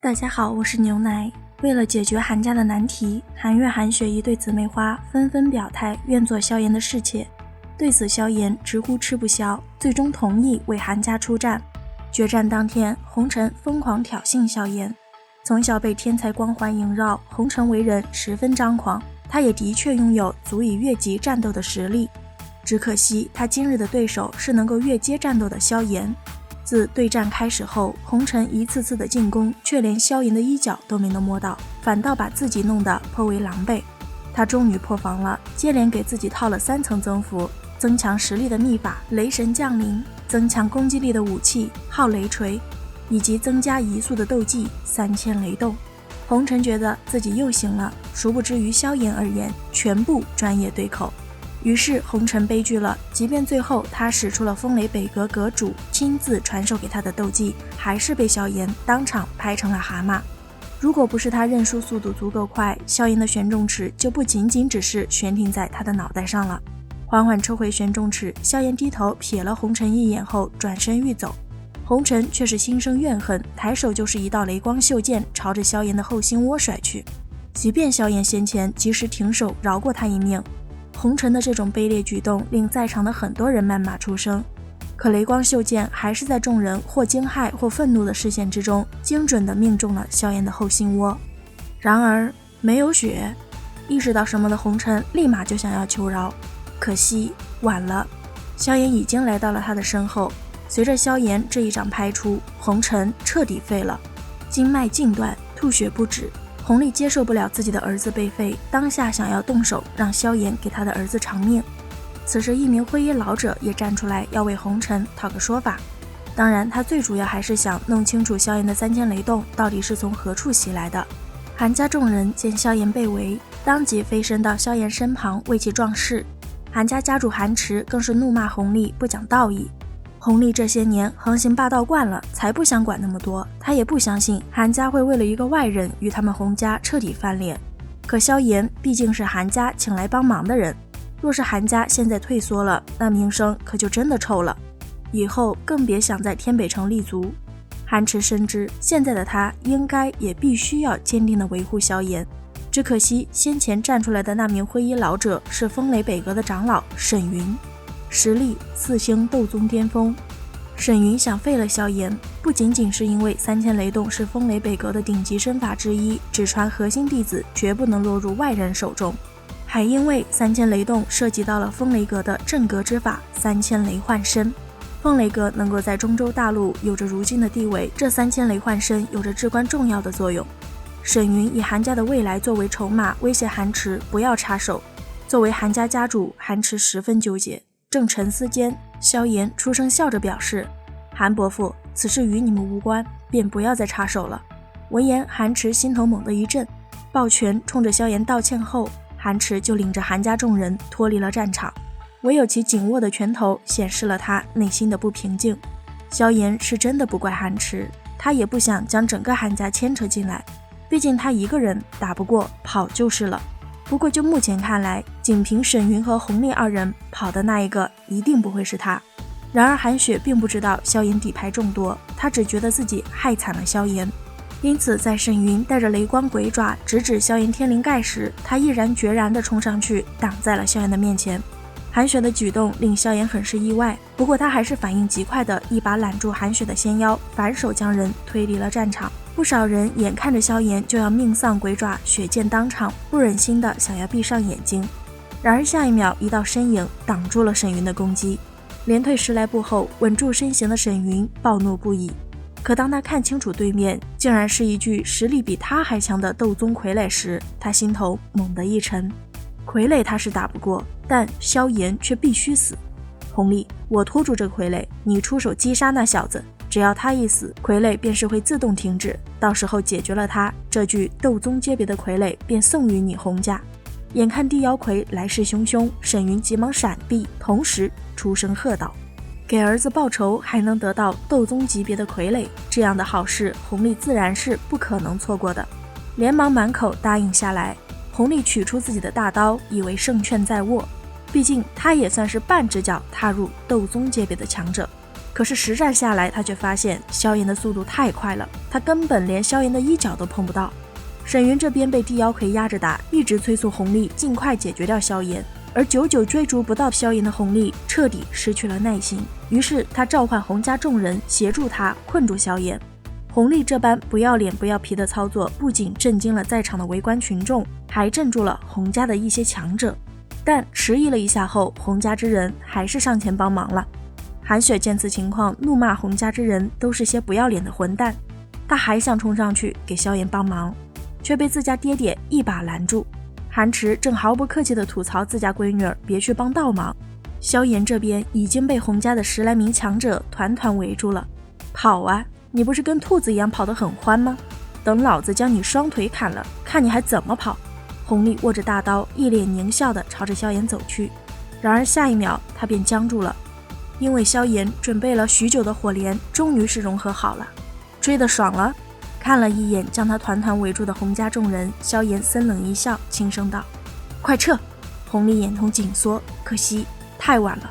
大家好，我是牛奶。为了解决韩家的难题，韩月、韩雪一对姊妹花纷纷表态愿做萧炎的侍妾。对此，萧炎直呼吃不消，最终同意为韩家出战。决战当天，红尘疯狂挑衅萧炎。从小被天才光环萦绕，红尘为人十分张狂，他也的确拥有足以越级战斗的实力。只可惜他今日的对手是能够越阶战斗的萧炎。自对战开始后，红尘一次次的进攻，却连萧炎的衣角都没能摸到，反倒把自己弄得颇为狼狈。他终于破防了，接连给自己套了3层增幅，增强实力的秘法雷神降临，增强攻击力的武器昊雷锤，以及增加移速的斗技3000雷动。红尘觉得自己又行了，殊不知于萧炎而言，全部专业对口。于是红尘悲剧了，即便最后他使出了风雷北阁阁主亲自传授给他的斗技，还是被萧炎当场拍成了蛤蟆。如果不是他认输速度足够快，萧炎的玄重尺就不仅仅只是悬停在他的脑袋上了。缓缓抽回玄重尺，萧炎低头瞥了红尘一眼后转身欲走，红尘却是心生怨恨，抬手就是一道雷光袖剑朝着萧炎的后心窝甩去。即便萧炎先前及时停手饶过他一命，红尘的这种卑劣举动令在场的很多人谩骂出声，可雷光袖剑还是在众人或惊骇或愤怒的视线之中，精准地命中了萧炎的后心窝。然而没有血，意识到什么的红尘立马就想要求饶，可惜晚了，萧炎已经来到了他的身后。随着萧炎这一掌拍出，红尘彻底废了，经脉尽断，吐血不止。弘历接受不了自己的儿子被废，当下想要动手让萧炎给他的儿子偿命。此时一名灰衣老者也站出来要为红尘讨个说法，当然他最主要还是想弄清楚萧炎的3000雷动到底是从何处袭来的。韩家众人见萧炎被围，当即飞身到萧炎身旁为其壮士。韩家家主韩池更是怒骂弘历不讲道义，弘历这些年横行霸道惯了，才不想管那么多。他也不相信韩家会为了一个外人与他们洪家彻底翻脸。可萧炎毕竟是韩家请来帮忙的人，若是韩家现在退缩了，那名声可就真的臭了，以后更别想在天北城立足。韩池深知现在的他应该也必须要坚定地维护萧炎，只可惜先前站出来的那名灰衣老者是风雷北阁的长老沈云，实力4星斗宗巅峰。沈云想废了萧炎，不仅仅是因为3000雷动是风雷北阁的顶级身法之一，只传核心弟子绝不能落入外人手中，还因为3000雷动涉及到了风雷阁的镇阁之法3000雷幻身。风雷阁能够在中州大陆有着如今的地位，这3000雷幻身有着至关重要的作用。沈云以韩家的未来作为筹码，威胁韩池不要插手。作为韩家家主，韩池十分纠结。正沉思间，萧炎出声笑着表示：韩伯父，此事与你们无关，便不要再插手了。闻言，韩池心头猛地一震，抱拳冲着萧炎道歉后，韩池就领着韩家众人脱离了战场，唯有其紧握的拳头显示了他内心的不平静。萧炎是真的不怪韩池，他也不想将整个韩家牵扯进来，毕竟他一个人打不过，跑就是了。不过就目前看来，仅凭沈云和弘历二人，跑的那一个一定不会是他。然而韩雪并不知道萧炎底牌众多，她只觉得自己害惨了萧炎，因此在沈云带着雷光鬼爪直指萧炎天灵盖时，她毅然决然地冲上去挡在了萧炎的面前。韩雪的举动令萧炎很是意外，不过他还是反应极快的一把揽住韩雪的纤腰，反手将人推离了战场。不少人眼看着萧炎就要命丧鬼爪，血溅当场，不忍心的想要闭上眼睛。然而下一秒，一道身影挡住了沈云的攻击，连退10来步后，稳住身形的沈云暴怒不已。可当他看清楚对面竟然是一具实力比他还强的斗宗傀儡时，他心头猛地一沉。傀儡他是打不过，但萧炎却必须死。弘历，我拖住这个傀儡，你出手击杀那小子，只要他一死，傀儡便是会自动停止，到时候解决了他，这具斗宗阶别的傀儡便送于你洪家。眼看地妖魁来势汹汹，沈云急忙闪避，同时出声喝道：给儿子报仇还能得到斗宗级别的傀儡，这样的好事弘历自然是不可能错过的。连忙满口答应下来。弘历取出自己的大刀，以为胜券在握，毕竟他也算是半只脚踏入斗宗阶别的强者。可是实战下来，他却发现萧炎的速度太快了，他根本连萧炎的衣角都碰不到。沈云这边被地妖魁压着打，一直催促弘历尽快解决掉萧炎，而久久追逐不到萧炎的弘历彻底失去了耐心，于是他召唤洪家众人协助他困住萧炎。弘历这般不要脸不要皮的操作，不仅震惊了在场的围观群众，还镇住了洪家的一些强者。但迟疑了一下后，洪家之人还是上前帮忙了。韩雪见此情况，怒骂洪家之人都是些不要脸的混蛋，他还想冲上去给萧炎帮忙，却被自家爹爹一把拦住。韩池正毫不客气地吐槽自家闺女儿别去帮倒忙，萧炎这边已经被洪家的10来名强者团团围住了。跑啊，你不是跟兔子一样跑得很欢吗？等老子将你双腿砍了，看你还怎么跑。弘历握着大刀，一脸狞笑地朝着萧炎走去，然而下一秒他便僵住了，因为萧炎准备了许久的火莲终于是融合好了。追得爽了？看了一眼将他团团围住的洪家众人，萧炎森冷一笑，轻声道：快撤！弘历眼瞳紧缩，可惜太晚了。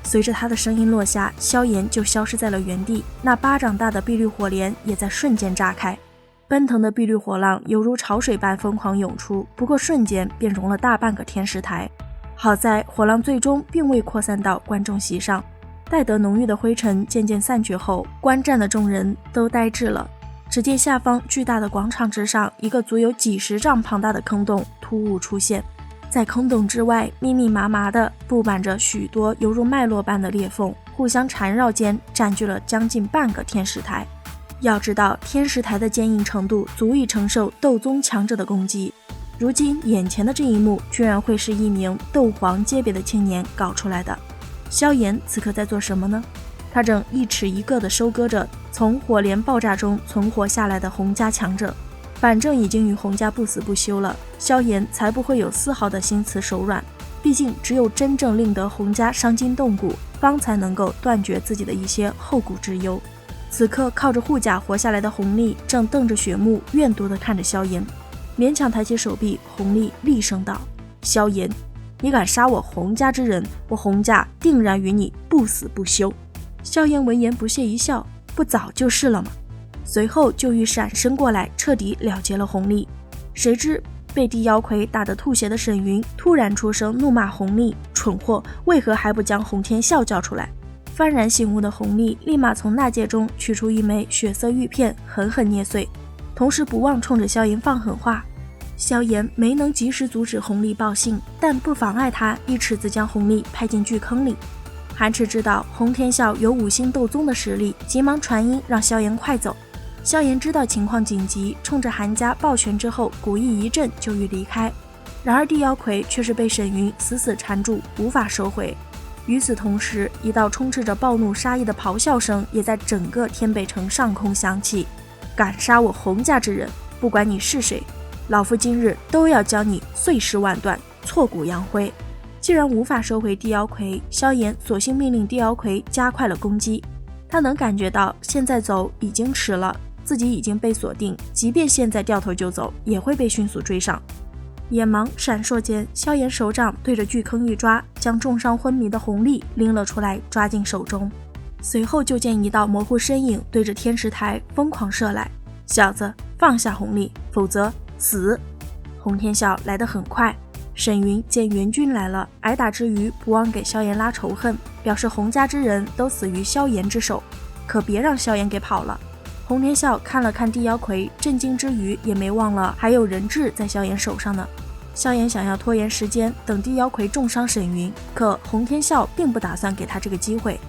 随着他的声音落下，萧炎就消失在了原地，那巴掌大的碧绿火莲也在瞬间炸开，奔腾的碧绿火浪犹如潮水般疯狂涌出，不过瞬间便融了大半个天石台。好在火浪最终并未扩散到观众席上，待得浓郁的灰尘渐渐散去后，观战的众人都呆滞了。只见下方巨大的广场之上，一个足有几十丈庞大的坑洞突兀出现，在坑洞之外密密麻麻地布满着许多犹如脉络般的裂缝，互相缠绕间占据了将近半个天石台。要知道天石台的坚硬程度足以承受斗宗强者的攻击，如今眼前的这一幕居然会是一名斗皇阶别的青年搞出来的。萧炎此刻在做什么呢？他正一尺一个地收割着从火莲爆炸中存活下来的洪家强者，反正已经与洪家不死不休了，萧炎才不会有丝毫的心慈手软。毕竟只有真正令得洪家伤筋动骨，方才能够断绝自己的一些后顾之忧。此刻靠着护甲活下来的弘历正瞪着血目怨毒地看着萧炎，勉强抬起手臂，弘历厉声道：萧炎，你敢杀我洪家之人，我洪家定然与你不死不休。萧炎闻言不屑一笑，不早就是了吗？随后就欲闪身过来彻底了结了弘历，谁知被地妖魁打得吐血的沈云突然出声怒骂弘历蠢货，为何还不将洪天笑叫出来。幡然醒悟的弘历立马从纳戒中取出一枚血色玉片，狠狠捏碎，同时不忘冲着萧炎放狠话。萧炎没能及时阻止弘历报信，但不妨碍他一尺子将弘历拍进巨坑里。韩池知道洪天笑有5星斗宗的实力，急忙传音让萧炎快走。萧炎知道情况紧急，冲着韩家抱拳之后古意一震，就欲离开。然而地妖魁却是被沈云死死缠住，无法收回。与此同时，一道充斥着暴怒杀意的咆哮声也在整个天北城上空响起：敢杀我洪家之人，不管你是谁，老夫今日都要将你碎尸万段，挫骨扬灰。既然无法收回地妖魁，萧炎索性命令地妖魁加快了攻击。他能感觉到现在走已经迟了，自己已经被锁定，即便现在掉头就走，也会被迅速追上。眼芒闪烁间，萧炎手掌对着巨坑一抓，将重伤昏迷的弘历拎了出来，抓进手中。随后就见一道模糊身影对着天石台疯狂射来。小子，放下弘历，否则死！洪天笑来得很快，沈云见援军来了，挨打之余不忘给萧炎拉仇恨，表示洪家之人都死于萧炎之手，可别让萧炎给跑了。洪天笑看了看地妖魁，震惊之余也没忘了还有人质在萧炎手上呢。萧炎想要拖延时间，等地妖魁重伤沈云，可洪天笑并不打算给他这个机会。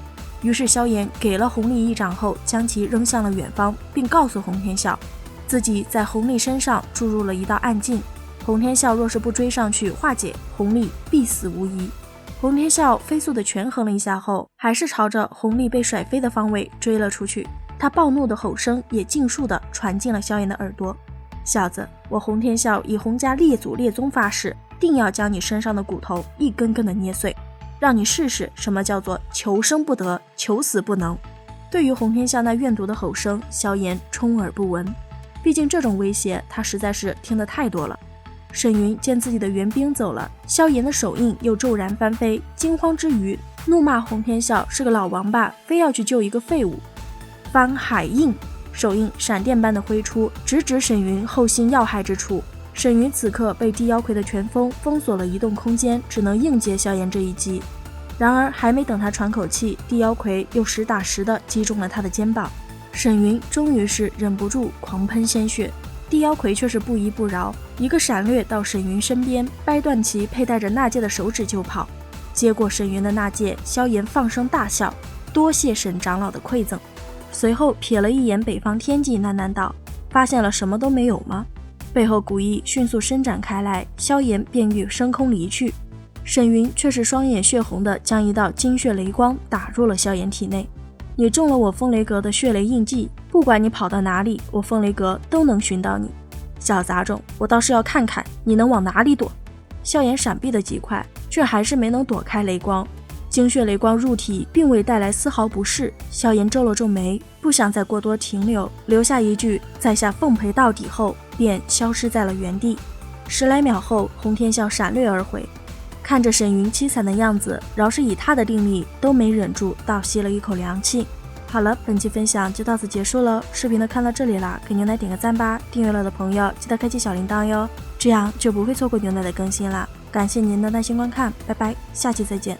于是萧炎给了弘历一掌后，将其扔向了远方，并告诉洪天笑，自己在弘历身上注入了一道暗劲，洪天笑若是不追上去化解，弘历必死无疑。洪天笑飞速地权衡了一下后，还是朝着弘历被甩飞的方位追了出去。他暴怒的吼声也尽数地传进了萧炎的耳朵：小子，我洪天笑以洪家列祖列宗发誓，定要将你身上的骨头一根根的捏碎，让你试试什么叫做求生不得，求死不能。对于洪天笑那怨毒的吼声，萧炎充耳不闻，毕竟这种威胁他实在是听得太多了。沈云见自己的援兵走了，萧炎的手印又骤然翻飞，惊慌之余怒骂洪天笑是个老王八，非要去救一个废物。翻海印，手印闪电般的挥出，直指沈云后心要害之处。沈云此刻被地妖魁的拳风封锁了移动空间，只能硬接萧炎这一击。然而还没等他喘口气，地妖魁又实打实的击中了他的肩膀。沈云终于是忍不住狂喷鲜血，地妖魁却是不依不饶，一个闪掠到沈云身边，掰断其佩戴着纳戒的手指就跑。接过沈云的纳戒，萧炎放声大笑，多谢沈长老的馈赠。随后瞥了一眼北方天际，喃喃道：发现了什么都没有吗？背后古意迅速伸展开来，萧炎便欲升空离去。沈云却是双眼血红的将一道金血雷光打入了萧炎体内。你中了我风雷阁的血雷印记，不管你跑到哪里，我风雷阁都能寻到你。小杂种，我倒是要看看你能往哪里躲。萧炎闪避的极快，却还是没能躲开雷光。精血雷光入体并未带来丝毫不适，萧炎皱了皱眉，不想再过多停留，留下一句在下奉陪到底后，便消失在了原地。10来秒后，洪天笑闪掠而回，看着沈云凄惨的样子，饶是以他的定力都没忍住倒吸了一口凉气。好了，本期分享就到此结束了，视频都看到这里了，给牛奶点个赞吧，订阅了的朋友记得开启小铃铛哟，这样就不会错过牛奶的更新啦。感谢您的耐心观看，拜拜，下期再见。